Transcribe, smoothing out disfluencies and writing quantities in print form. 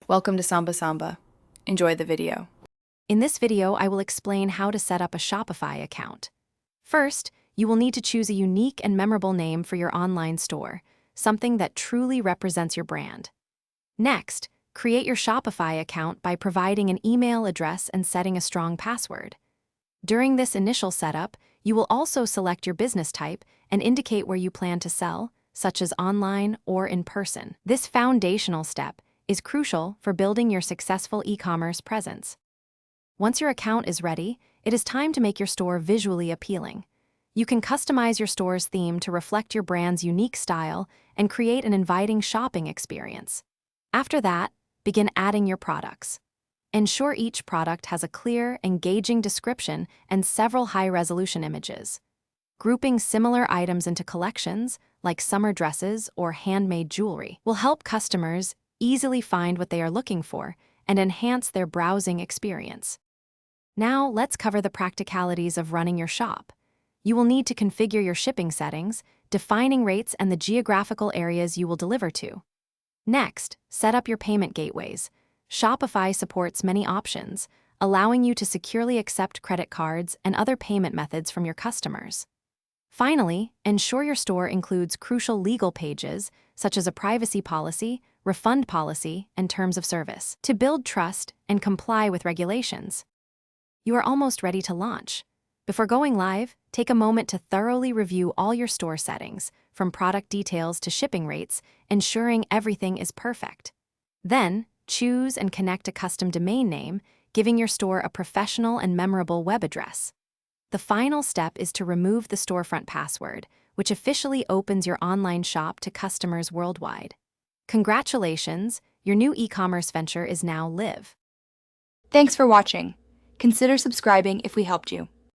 Welcome to Samba Samba. Enjoy the video. In this video, I will explain how to set up a Shopify account. First, you will need to choose a unique and memorable name for your online store, something that truly represents your brand. Next, create your Shopify account by providing an email address and setting a strong password. During this initial setup, you will also select your business type and indicate where you plan to sell, such as online or in person. This foundational step is crucial for building your successful e-commerce presence. Once your account is ready, it is time to make your store visually appealing. You can customize your store's theme to reflect your brand's unique style and create an inviting shopping experience. After that, begin adding your products. Ensure each product has a clear, engaging description and several high-resolution images. Grouping similar items into collections, like summer dresses or handmade jewelry, will help customers easily find what they are looking for and enhance their browsing experience. Now, let's cover the practicalities of running your shop. You will need to configure your shipping settings, defining rates and the geographical areas you will deliver to. Next, set up your payment gateways. Shopify supports many options, allowing you to securely accept credit cards and other payment methods from your customers. Finally, ensure your store includes crucial legal pages, such as a privacy policy, refund policy, and terms of service, to build trust and comply with regulations. You are almost ready to launch. Before going live, take a moment to thoroughly review all your store settings, from product details to shipping rates, ensuring everything is perfect. Then, choose and connect a custom domain name, giving your store a professional and memorable web address. The final step is to remove the storefront password, which officially opens your online shop to customers worldwide. Congratulations, your new e-commerce venture is now live. Thanks for watching. Consider subscribing if we helped you.